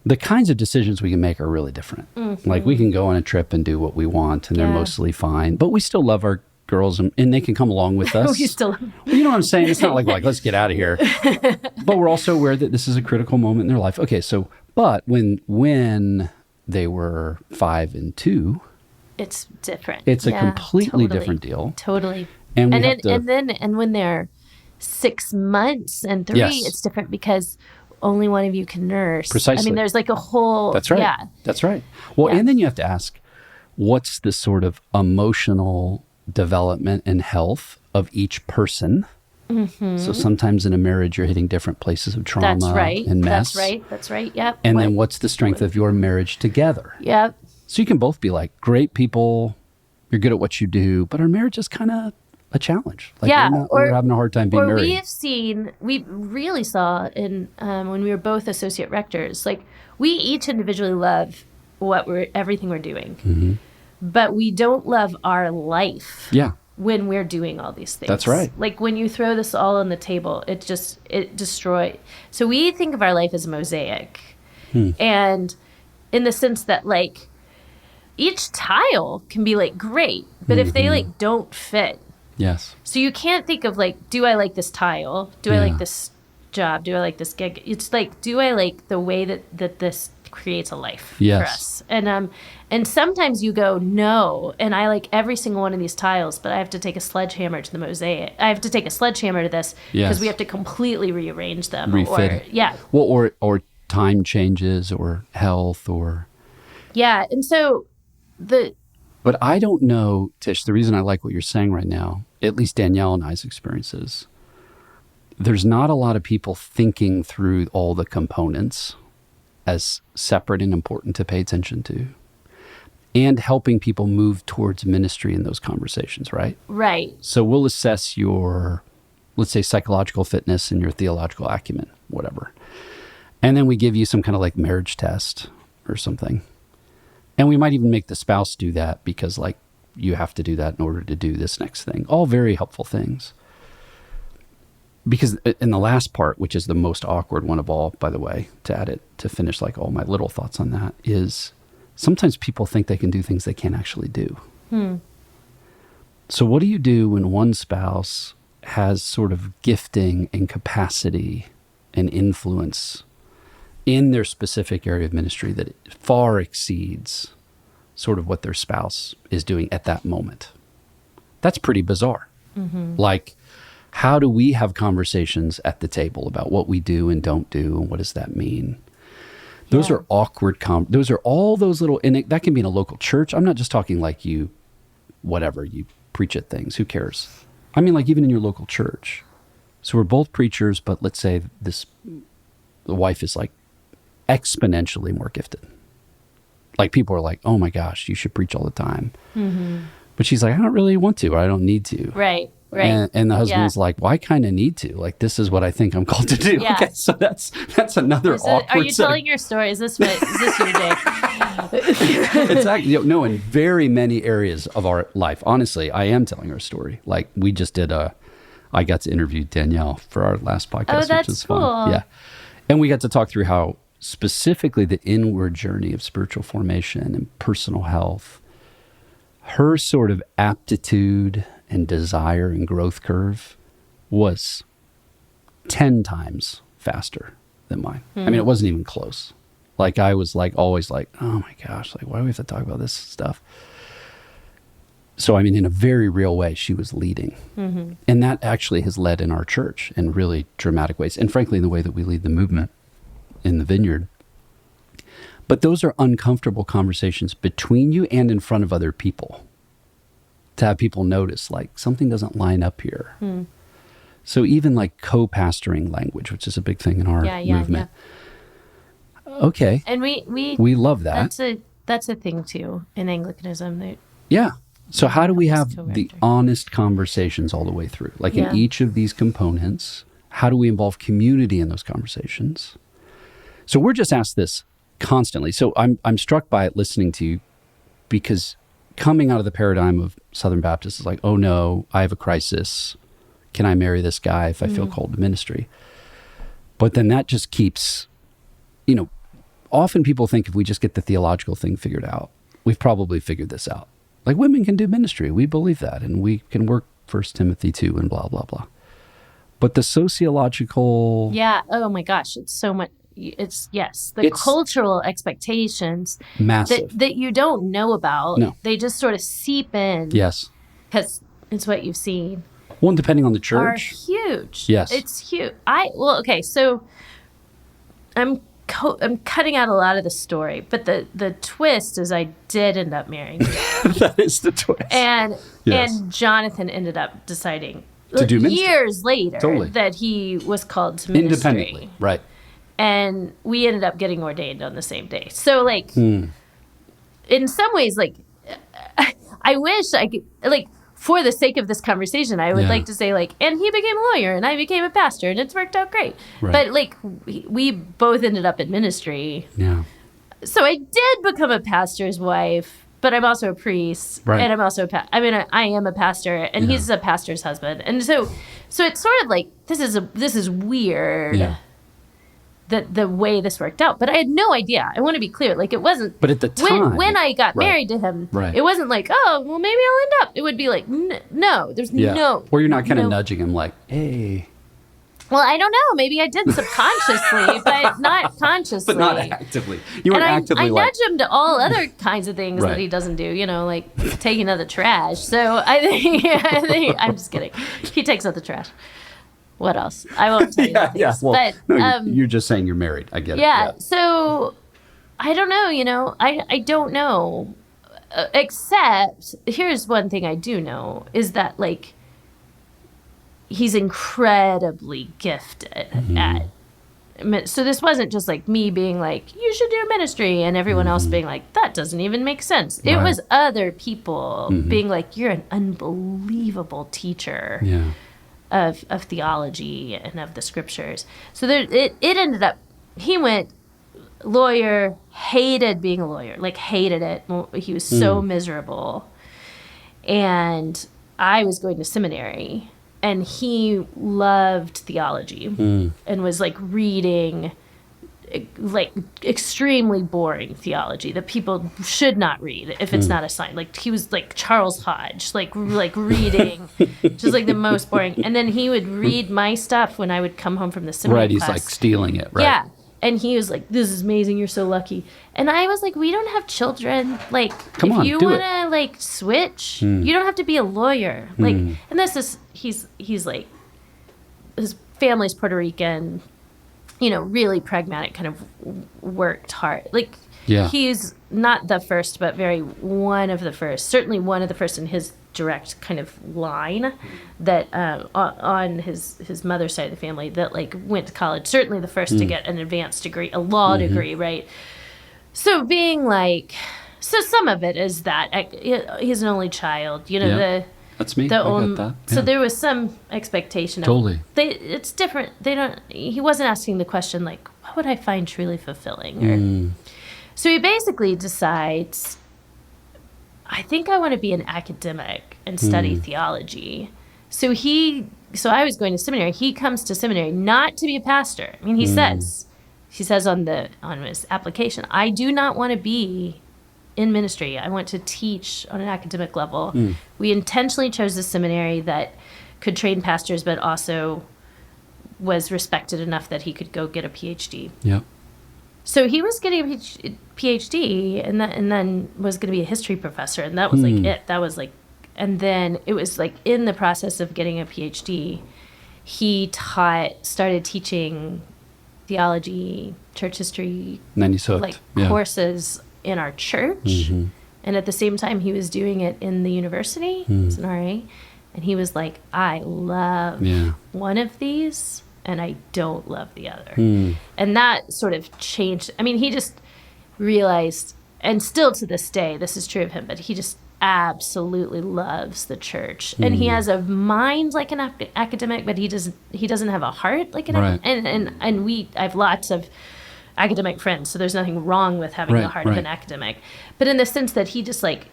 The kinds of decisions we can make are really different. Like we can go on a trip and do what we want and they're mostly fine, but we still love our girls and they can come along with us. we still You know what I'm saying? It's not like let's get out of here. But we're also aware that this is a critical moment in their life. Okay, so but when they were 5 and 2, it's different. it's a completely different deal. Totally. And when they're 6 months and 3, it's different because only one of you can nurse. Precisely. I mean, there's like a whole. That's right. Yeah. That's right. Well, and then you have to ask, what's the sort of emotional development and health of each person? So sometimes in a marriage, you're hitting different places of trauma and mess. That's right. Yep. And then what's the strength of your marriage together? Yep. So you can both be like, great people, you're good at what you do, but our marriage is kind of a challenge. Like we're having a hard time being married. We really saw in when we were both associate rectors, like we each individually love everything we're doing, but we don't love our life. Yeah. When we're doing all these things. That's right. Like when you throw this all on the table, it destroys. So we think of our life as a mosaic. And in the sense that like each tile can be like great, but if they like don't fit. Yes. So you can't think of like, do I like this tile? Do I like this job? Do I like this gig? It's like, do I like the way that this creates a life for us? And sometimes you go, no, and I like every single one of these tiles, but I have to take a sledgehammer to the mosaic. I have to take a sledgehammer to this because we have to completely rearrange them. Refit. Well, or time changes or health or. Yeah. And so But I don't know, Tish, the reason I like what you're saying right now at least Danielle and I's experiences, there's not a lot of people thinking through all the components as separate and important to pay attention to, and helping people move towards ministry in those conversations, right? Right. So we'll assess your, let's say, psychological fitness and your theological acumen, whatever. And then we give you some kind of like marriage test or something. And we might even make the spouse do that because like you have to do that in order to do this next thing. All very helpful things. Because in the last part, which is the most awkward one of all, by the way, to add it, to finish like all my little thoughts on that, is sometimes people think they can do things they can't actually do. So what do you do when one spouse has sort of gifting and capacity and influence in their specific area of ministry that far exceeds sort of what their spouse is doing at that moment? That's pretty bizarre. Like, how do we have conversations at the table about what we do and don't do, and what does that mean? Those are awkward, those are all those little, and that can be in a local church. I'm not just talking like you preach at things, who cares? I mean, like even in your local church. So we're both preachers, but let's say the wife is like exponentially more gifted. Like people are like, oh my gosh, you should preach all the time. But she's like, I don't really want to, or I don't need to. Right. And the husband's like, well, I kind of need to. Like, this is what I think I'm called to do. Yeah. Okay, so that's another awkward. Are you telling your story? Is this your day? It's actually, no, in very many areas of our life. Honestly, I am telling our story. Like we just did I got to interview Danielle for our last podcast, that's which was cool. fun. Yeah. And we got to talk through how specifically the inward journey of spiritual formation and personal health, her sort of aptitude and desire and growth curve was 10 times faster than mine. I mean, it wasn't even close. Like I was like, always like, oh my gosh, like why do we have to talk about this stuff? So, I mean, in a very real way, she was leading. And that actually has led in our church in really dramatic ways. And frankly, in the way that we lead the movement in the Vineyard. But those are uncomfortable conversations between you and in front of other people. To have people notice, like, something doesn't line up here. So even like co-pastoring language, which is a big thing in our movement. Okay. And we love that. That's a thing too in Anglicanism. So how do we have co-rector. the honest conversations all the way through? Like in each of these components, how do we involve community in those conversations? So we're just asked this constantly. So I'm struck by it listening to you, because coming out of the paradigm of Southern Baptists is like, oh no, I have a crisis. Can I marry this guy if I feel called to ministry? But then that just keeps, often people think if we just get the theological thing figured out, we've probably figured this out. Like women can do ministry. We believe that. And we can work 1 Timothy 2 and blah, blah, blah. But the sociological... Yeah. Oh my gosh. It's so much. It's the cultural expectations massive that you don't know about. No. They just sort of seep in. Yes. Because it's what you've seen. Well, depending on the Are church. huge. Yes. It's huge. Okay. So I'm cutting out a lot of the story, but the twist is I did end up marrying him. That is the twist. And Yes. and Jonathan ended up deciding To do ministry. years later Totally. that he was called to ministry. Independently. Right. And we ended up getting ordained on the same day. So, like, in some ways, like, I wish I could, like, for the sake of this conversation, I would like to say, like, and he became a lawyer and I became a pastor and it's worked out great. Right. But, like, we both ended up in ministry. Yeah. So I did become a pastor's wife, but I'm also a priest. Right. And I'm also I am a pastor, and he's a pastor's husband. And so it's sort of like, this is weird. Yeah. The way this worked out, but I had no idea. I want to be clear, like it wasn't. But at the time, when I got right. married to him, Right. it wasn't like, oh, well, maybe I'll end up. It would be like, no, there's no. Or you're not kind of no- nudging him like, hey. Well, I don't know. Maybe I did subconsciously, but not consciously. But not actively. You weren't And actively I like. nudge him to all other kinds of things Right. that he doesn't do, like taking out the trash. So I think I'm just kidding. He takes out the trash. What else? I won't tell you. Yeah. Well, but no, you're just saying you're married. I get it. yeah. So I don't know. I don't know. Except here's one thing I do know is that like he's incredibly gifted at. So this wasn't just like me being like, you should do ministry, and everyone else being like, that doesn't even make sense. It was other people being like, you're an unbelievable teacher of theology and of the scriptures. So it ended up, he went lawyer, hated being a lawyer, like hated it. He was so miserable. And I was going to seminary. And he loved theology and was like reading like extremely boring theology that people should not read if it's not assigned. Like he was like Charles Hodge, like reading just like the most boring. And then he would read my stuff when I would come home from the seminary class. He's like stealing it, right? Yeah. And he was like, this is amazing. You're so lucky. And I was like, we don't have children. Like, if you want to, like, switch, you don't have to be a lawyer. Like, and this is, he's like, his family's Puerto Rican, you know, really pragmatic, kind of worked hard. Like, he's not the first, but one of the first, certainly one of the first in his direct kind of line that on his mother's side of the family that like went to college, certainly the first to get an advanced degree, a law degree, right? So being like, so some of it is that he's an only child, you know, that's me. I get that. So there was some expectation totally. It's different. He wasn't asking the question like, what would I find truly fulfilling? So he basically decides, I think I want to be an academic and study theology. So I was going to seminary. He comes to seminary not to be a pastor. I mean, he says on his application, I do not want to be in ministry. I want to teach on an academic level. We intentionally chose a seminary that could train pastors, but also was respected enough that he could go get a PhD. Yep. So he was getting a PhD, and then was going to be a history professor, and that was like it. That was like, and then it was like in the process of getting a PhD, he started teaching theology, church history, and then he's hooked. Like courses in our church, and at the same time he was doing it in the university as an RA, and he was like, I love one of these. And I don't love the other. And that sort of changed. I mean, he just realized, and still to this day, this is true of him, but he just absolutely loves the church. And he has a mind like an academic, but he doesn't have a heart like an academic. And I have lots of academic friends, so there's nothing wrong with having the heart of an academic. But in the sense that he just like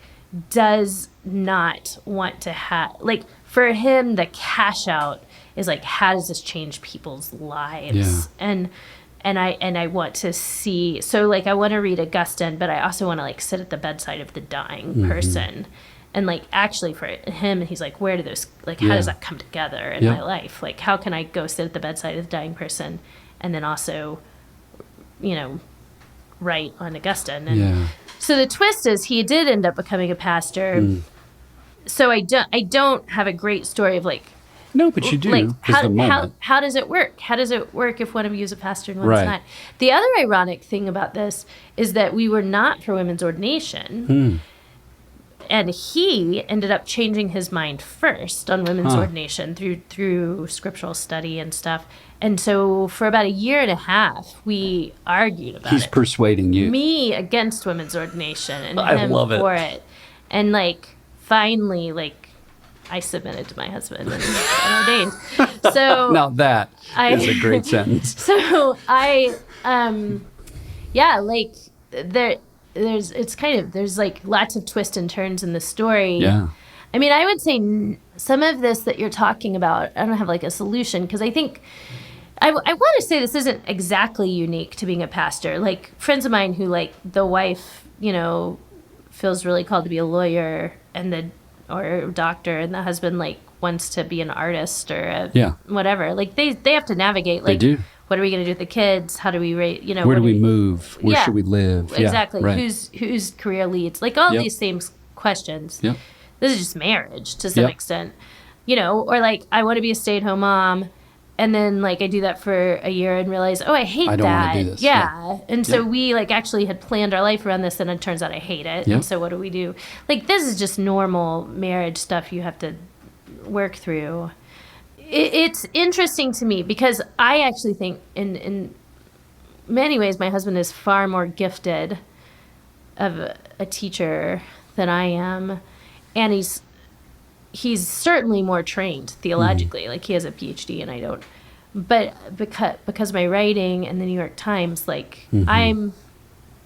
does not want to have, like for him, the cash out is like, how does this change people's lives? And I want to see, so like I want to read Augustine, but I also want to like sit at the bedside of the dying person. And like actually for him, he's like, where do those, like how does that come together in my life? Like how can I go sit at the bedside of the dying person and then also, you know, write on Augustine? And so the twist is he did end up becoming a pastor. So I don't have a great story of like, no, but you do. Like, how does it work? How does it work if one of you is a pastor and one's not? The other ironic thing about this is that we were not for women's ordination. And he ended up changing his mind first on women's ordination through scriptural study and stuff. And so for about a year and a half, we argued about it. He's persuading you. Me against women's ordination and I him love for it. And like finally, like, I submitted to my husband and ordained. So now that is a great sentence. So like there's like lots of twists and turns in the story. Yeah. I mean, I would say some of this that you're talking about, I don't have like a solution because I think I want to say this isn't exactly unique to being a pastor. Like friends of mine who like the wife, you know, feels really called to be a lawyer or a doctor, and the husband like wants to be an artist or whatever. Like they have to navigate. Like, they do. What are we going to do with the kids? How do we rate? You know, where do we move? Where should we live? Exactly. Whose career leads? Like all these same questions. Yep. This is just marriage to some extent, you know. Or like I want to be a stay-at-home mom. And then, like, I do that for a year and realize, I hate that. I don't want to do this. Yeah. And so we, like, actually had planned our life around this, and it turns out I hate it. And so what do we do? Like, this is just normal marriage stuff you have to work through. It's interesting to me because I actually think in many ways my husband is far more gifted of a teacher than I am, and he's certainly more trained theologically. Like he has a PhD and I don't. But because of my writing and the New York Times, like I'm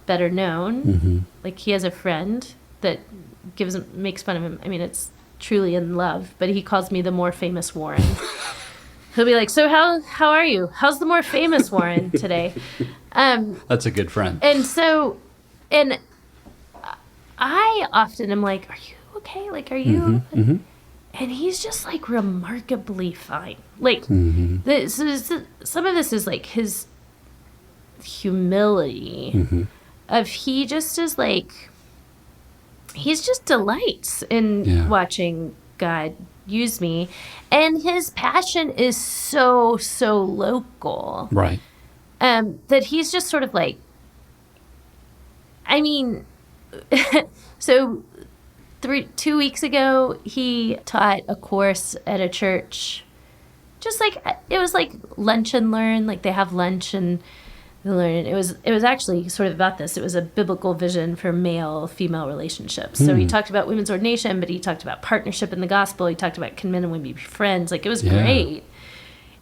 better known. Like he has a friend that makes fun of him. I mean, it's truly in love, but he calls me the more famous Warren. He'll be like, "So how are you? How's the more famous Warren today?" That's a good friend. And I often am like, "Are you okay? Like, are you?" And he's just like remarkably fine. Like some of this is like his humility of he just is like, he's just delights in watching God use me. And his passion is so local. Right. That he's just sort of like, I mean, so 2 weeks ago, he taught a course at a church. Just like, it was like lunch and learn, like they have lunch and they learn. It was actually sort of about this. It was a biblical vision for male-female relationships. So he talked about women's ordination, but he talked about partnership in the gospel. He talked about can men and women be friends. Like it was great.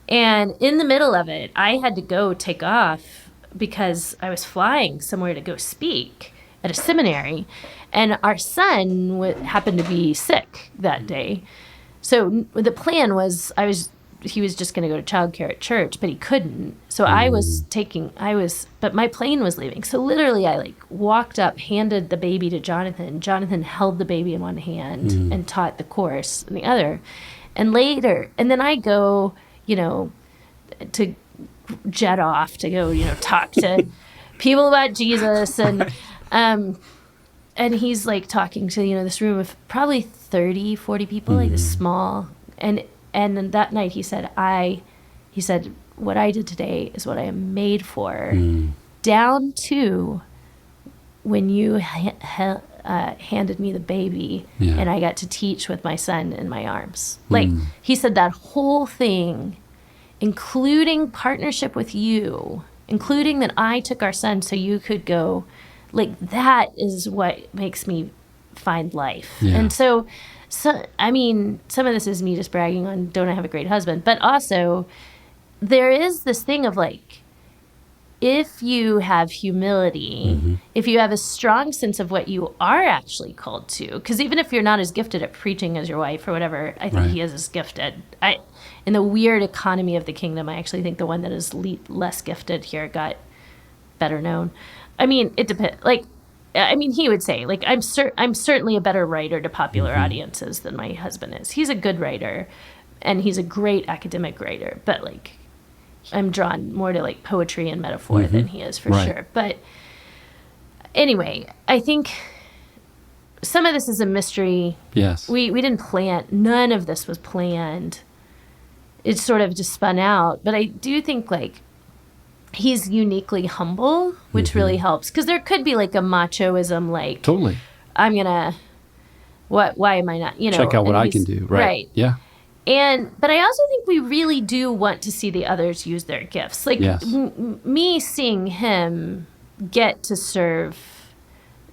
And in the middle of it, I had to go take off because I was flying somewhere to go speak at a seminary. And our son happened to be sick that day. So the plan was he was just going to go to childcare at church, but he couldn't. So but my plane was leaving. So literally I like walked up, handed the baby to Jonathan. Jonathan held the baby in one hand and taught the course in the other. And then I go, to jet off to go, talk to people about Jesus and he's like talking to, this room of probably 30, 40 people, like this small. And then that night he said, what I did today is what I am made for, down to when you handed me the baby and I got to teach with my son in my arms. Like he said that whole thing, including partnership with you, including that I took our son so you could go. Like that is what makes me find life. Yeah. And so, I mean, some of this is me just bragging on, don't I have a great husband? But also there is this thing of like, if you have humility, if you have a strong sense of what you are actually called to, because even if you're not as gifted at preaching as your wife or whatever, I think he is as gifted. In the weird economy of the kingdom, I actually think the one that is less gifted here got better known. I mean, it depends. Like, I mean, he would say, like, I'm certainly a better writer to popular audiences than my husband is. He's a good writer, and he's a great academic writer. But like, I'm drawn more to like poetry and metaphor than he is for sure. But anyway, I think some of this is a mystery. Yes, we didn't plan. None of this was planned. It sort of just spun out. But I do think like, he's uniquely humble, which really helps. Because there could be like a machoism, like, totally, I'm going to, why am I not, check out what I can do. Right. Yeah. But I also think we really do want to see the others use their gifts. Like me seeing him get to serve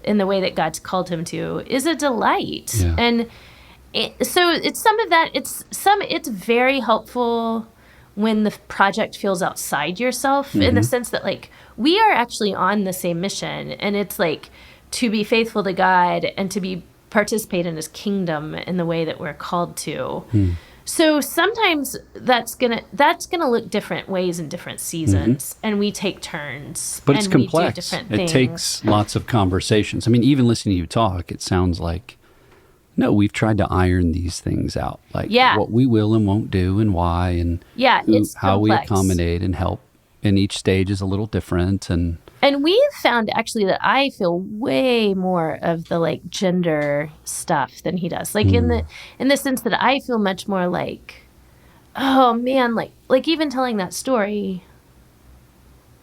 in the way that God's called him to is a delight. Yeah. And so it's some of that, it's very helpful when the project feels outside yourself in the sense that like we are actually on the same mission, and it's like to be faithful to God and to participate in his kingdom in the way that we're called to. So sometimes that's gonna look different ways in different seasons, and we take turns. But it's and complex. We do different things. It takes lots of conversations. I mean, even listening to you talk, it sounds like, no, we've tried to iron these things out, like what we will and won't do and why, and how we accommodate and help. And each stage is a little different. And we've found actually that I feel way more of the like gender stuff than he does. Like in the sense that I feel much more like, oh man, like even telling that story,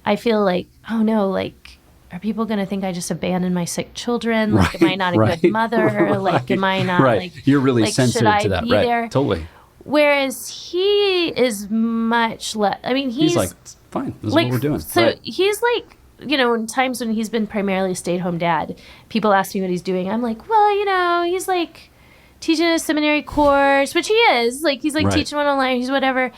I feel like, oh no, like, are people going to think I just abandoned my sick children? Like, am I not a good mother? Like, am I not like, you're really like, sensitive to that, right? There? Totally. Whereas he is much less. I mean, He's like, fine, this is what we're doing. So Right. he's like, in times when he's been primarily a stay-at-home dad, people ask me what he's doing. I'm like, well, he's like teaching a seminary course, which he is. Like, he's like Right. teaching one online. He's whatever.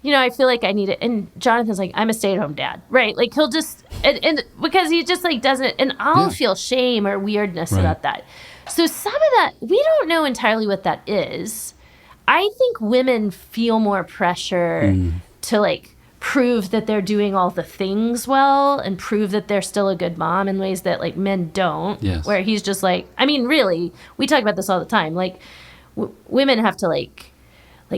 I feel like I need it. And Jonathan's like, I'm a stay-at-home dad, right? Like, he'll just, and because he just like doesn't, and I'll feel shame or weirdness about that. So some of that, we don't know entirely what that is. I think women feel more pressure to like prove that they're doing all the things well and prove that they're still a good mom in ways that like men don't. Yes. Where he's just like, I mean, really, we talk about this all the time. Like women have to like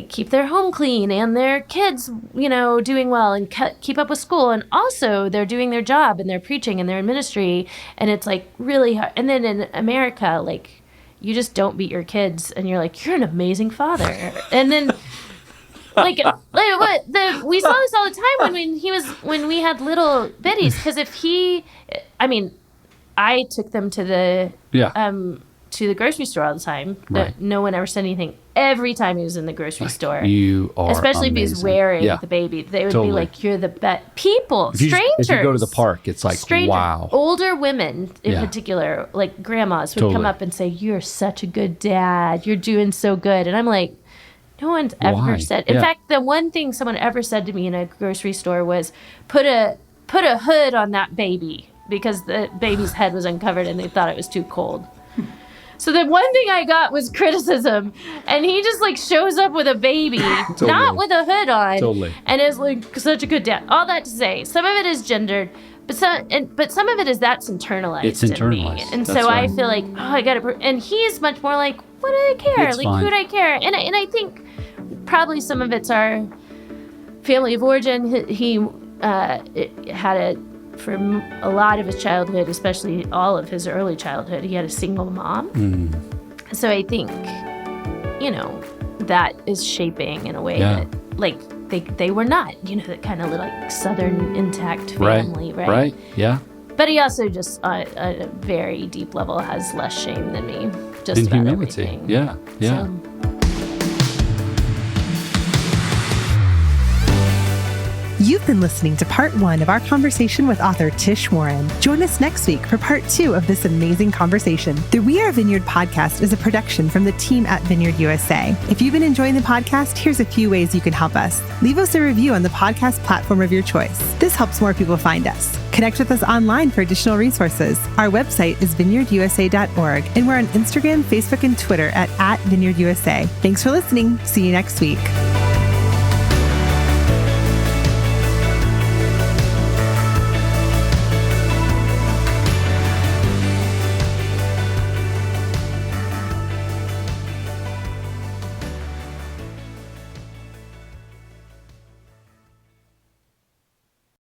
keep their home clean and their kids, doing well and keep up with school. And also they're doing their job and they're preaching and they're in ministry. And it's like really hard. And then in America, like you just don't beat your kids and you're like, you're an amazing father. And then we saw this all the time when we had little bitties. Because I took them to the grocery store all the time, but Right. no one ever said anything. Every time he was in the grocery store, You are especially if he was amazing. wearing the baby, they would Totally. be like, "You're the best." People, strangers. If you go to the park, it's like, Strangers, wow. older women in Yeah. particular, like grandmas, would Totally. come up and say, "You're such a good dad. You're doing so good." And I'm like, no one's ever Why? said. In Yeah. fact, the one thing someone ever said to me in a grocery store was, "Put a hood on that baby," because the baby's head was uncovered and they thought it was too cold. So the one thing I got was criticism, and he just like shows up with a baby, not with a hood on, and is like such a good dad. All that to say, some of it is gendered, but some of it is that's internalized. It's in internalized. me. And That's so right. I feel like, I gotta. And he's much more like, what do I care? It's like fine. who do I care? And I think probably some of it's our family of origin. He had for a lot of his childhood, especially all of his early childhood, he had a single mom. So I think, that is shaping in a way that, like, they were not, that kind of like Southern intact family, right? Right, yeah. But he also just, at a very deep level, has less shame than me. Just In about humility, everything. yeah. So, You've been listening to part 1 of our conversation with author Tish Warren. Join us next week for part 2 of this amazing conversation. The We Are Vineyard podcast is a production from the team at Vineyard USA. If you've been enjoying the podcast, here's a few ways you can help us. Leave us a review on the podcast platform of your choice. This helps more people find us. Connect with us online for additional resources. Our website is vineyardusa.org, and we're on Instagram, Facebook, and Twitter at VineyardUSA. Thanks for listening. See you next week.